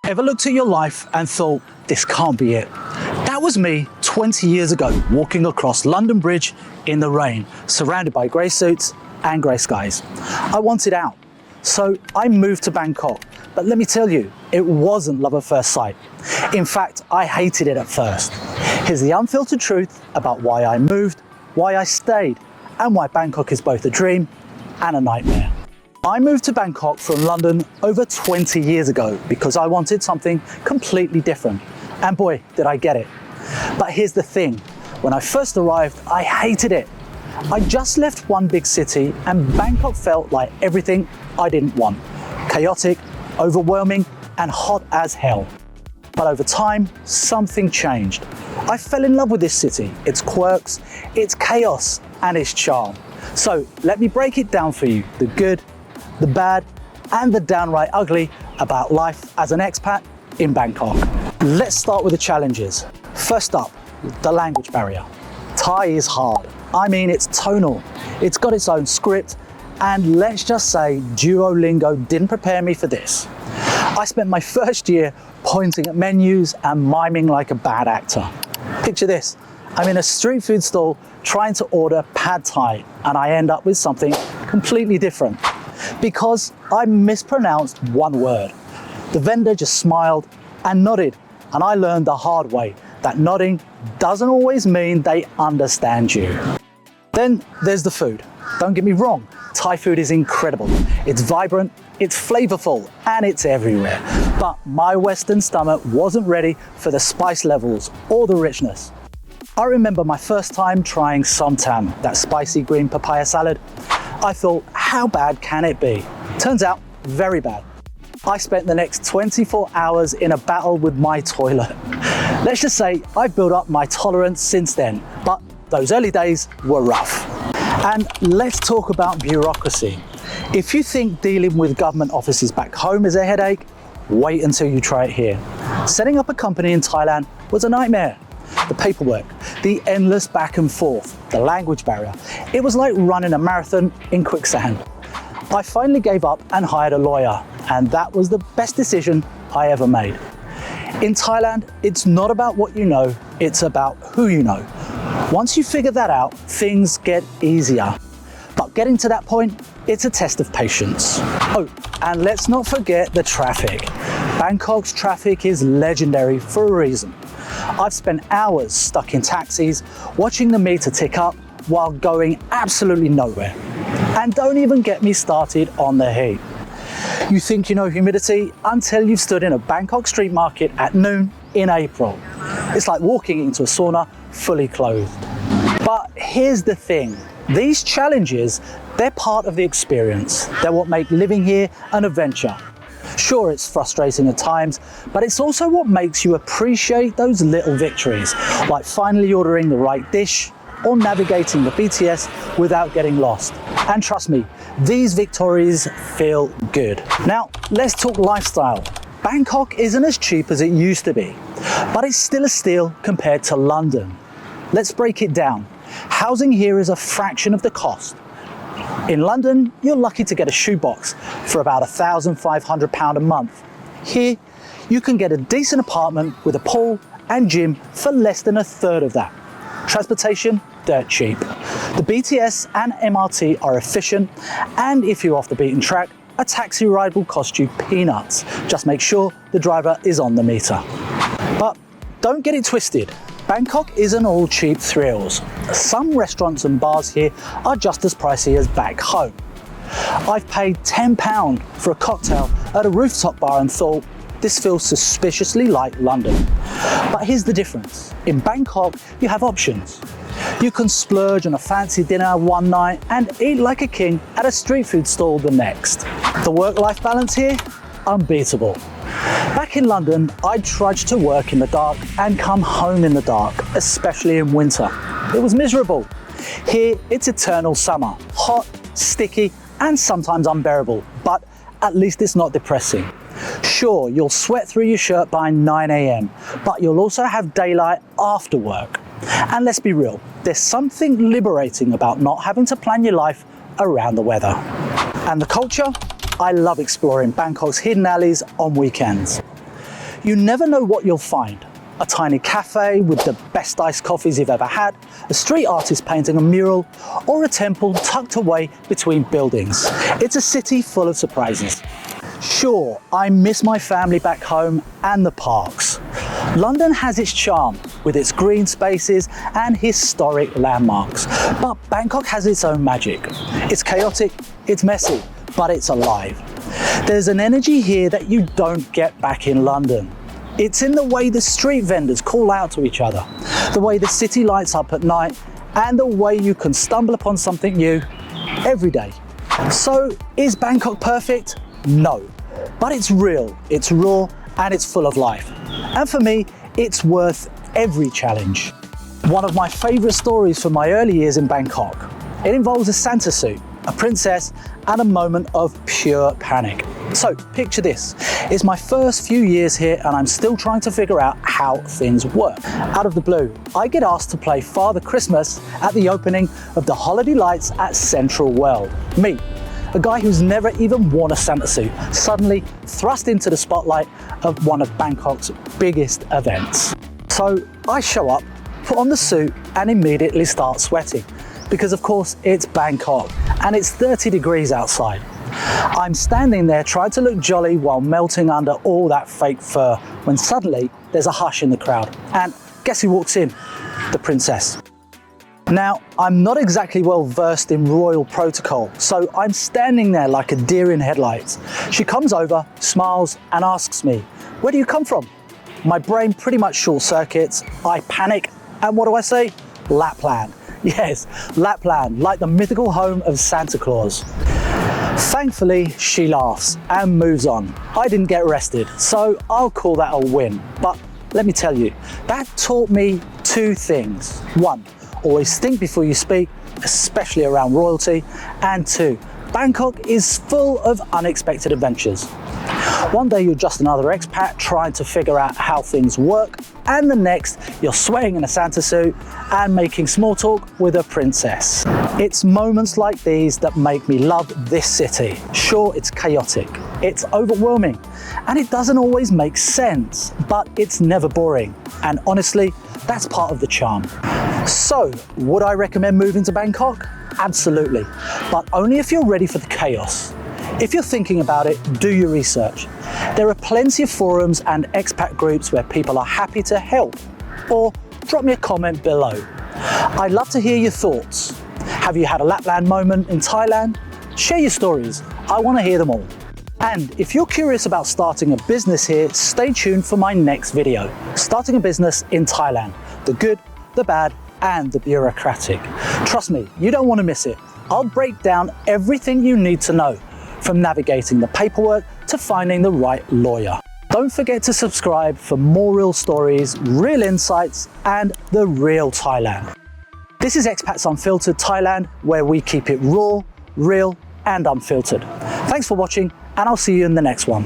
Ever looked at your life and thought, this can't be it? That was me 20 years ago, walking across London Bridge in the rain, surrounded by grey suits and grey skies. I wanted out, so I moved to Bangkok. But let me tell you, it wasn't love at first sight. In fact, I hated it at first. Here's the unfiltered truth about why I moved, why I stayed, and why Bangkok is both a dream and a nightmare. I moved to Bangkok from London over 20 years ago because I wanted something completely different. And boy, did I get it. But here's the thing, when I first arrived, I hated it. I just left one big city and Bangkok felt like everything I didn't want. Chaotic, overwhelming, and hot as hell. But over time, something changed. I fell in love with this city, its quirks, its chaos, and its charm. So let me break it down for you, the good, the bad, and the downright ugly about life as an expat in Bangkok. Let's start with the challenges. First up, the language barrier. Thai is hard. I mean, it's tonal. It's got its own script, and let's just say Duolingo didn't prepare me for this. I spent my first year pointing at menus and miming like a bad actor. Picture this, I'm in a street food stall trying to order pad Thai, and I end up with something completely different because I mispronounced one word. The vendor just smiled and nodded, and I learned the hard way that nodding doesn't always mean they understand you. Then there's the food. Don't get me wrong, Thai food is incredible. It's vibrant, it's flavorful, and it's everywhere. But my Western stomach wasn't ready for the spice levels or the richness. I remember my first time trying somtam, that spicy green papaya salad. I thought, how bad can it be? Turns out, very bad. I spent the next 24 hours in a battle with my toilet. Let's just say I've built up my tolerance since then, but those early days were rough. And let's talk about bureaucracy. If you think dealing with government offices back home is a headache, wait until you try it here. Setting up a company in Thailand was a nightmare. The paperwork, the endless back and forth, the language barrier. It was like running a marathon in quicksand. I finally gave up and hired a lawyer, and that was the best decision I ever made. In Thailand, it's not about what you know, it's about who you know. Once you figure that out, things get easier. But getting to that point, it's a test of patience. Oh, and let's not forget the traffic. Bangkok's traffic is legendary for a reason. I've spent hours stuck in taxis, watching the meter tick up while going absolutely nowhere. And don't even get me started on the heat. You think you know humidity until you've stood in a Bangkok street market at noon in April. It's like walking into a sauna fully clothed. But here's the thing, these challenges, they're part of the experience. They're what make living here an adventure. Sure, it's frustrating at times, but it's also what makes you appreciate those little victories, like finally ordering the right dish or navigating the BTS without getting lost. And trust me, these victories feel good. Now, let's talk lifestyle. Bangkok isn't as cheap as it used to be, but it's still a steal compared to London. Let's break it down. Housing here is a fraction of the cost. In London, you're lucky to get a shoebox for about £1,500 a month. Here, you can get a decent apartment with a pool and gym for less than a third of that. Transportation, dirt cheap. The BTS and MRT are efficient, and if you're off the beaten track, a taxi ride will cost you peanuts. Just make sure the driver is on the meter. But don't get it twisted. Bangkok isn't all cheap thrills. Some restaurants and bars here are just as pricey as back home. I've paid £10 for a cocktail at a rooftop bar and thought, this feels suspiciously like London. But here's the difference. In Bangkok, you have options. You can splurge on a fancy dinner one night and eat like a king at a street food stall the next. The work-life balance here? Unbeatable. Back in London, I'd trudge to work in the dark and come home in the dark, especially in winter. It was miserable. Here, it's eternal summer, hot, sticky, and sometimes unbearable, but at least it's not depressing. Sure, you'll sweat through your shirt by 9 AM, but you'll also have daylight after work. And let's be real, there's something liberating about not having to plan your life around the weather. And the culture? I love exploring Bangkok's hidden alleys on weekends. You never know what you'll find. A tiny cafe with the best iced coffees you've ever had, a street artist painting a mural, or a temple tucked away between buildings. It's a city full of surprises. Sure, I miss my family back home and the parks. London has its charm with its green spaces and historic landmarks, but Bangkok has its own magic. It's chaotic, it's messy, but it's alive. There's an energy here that you don't get back in London. It's in the way the street vendors call out to each other, the way the city lights up at night, and the way you can stumble upon something new every day. So, is Bangkok perfect? No, but it's real, it's raw, and it's full of life. And for me, it's worth every challenge. One of my favourite stories from my early years in Bangkok. It involves a Santa suit, a princess, and a moment of pure panic. So picture this, it's my first few years here and I'm still trying to figure out how things work. Out of the blue, I get asked to play Father Christmas at the opening of the holiday lights at Central World. Me, a guy who's never even worn a Santa suit, suddenly thrust into the spotlight of one of Bangkok's biggest events. So I show up, put on the suit and immediately start sweating. Because of course it's Bangkok and it's 30 degrees outside. I'm standing there trying to look jolly while melting under all that fake fur when suddenly there's a hush in the crowd. And guess who walks in? The princess. Now, I'm not exactly well versed in royal protocol, so I'm standing there like a deer in headlights. She comes over, smiles and asks me, "Where do you come from?" My brain pretty much short circuits, I panic, and what do I say? Lapland. Yes, Lapland, like the mythical home of Santa Claus. Thankfully, she laughs and moves on. I didn't get arrested, so I'll call that a win. But let me tell you, that taught me two things. One, always think before you speak, especially around royalty. And two, Bangkok is full of unexpected adventures. One day you're just another expat trying to figure out how things work, and the next you're sweating in a Santa suit and making small talk with a princess. It's moments like these that make me love this city. Sure, it's chaotic, it's overwhelming, and it doesn't always make sense, but it's never boring. And honestly, that's part of the charm. So, would I recommend moving to Bangkok? Absolutely, but only if you're ready for the chaos. If you're thinking about it, do your research. There are plenty of forums and expat groups where people are happy to help, or drop me a comment below. I'd love to hear your thoughts. Have you had a Lapland moment in Thailand? Share your stories, I want to hear them all. And if you're curious about starting a business here, stay tuned for my next video, Starting a Business in Thailand, the good, the bad, and the bureaucratic. Trust me, you don't want to miss it. I'll break down everything you need to know, from navigating the paperwork to finding the right lawyer. Don't forget to subscribe for more real stories, real insights, and the real Thailand. This is Expats Unfiltered Thailand, where we keep it raw, real, and unfiltered. Thanks for watching, and I'll see you in the next one.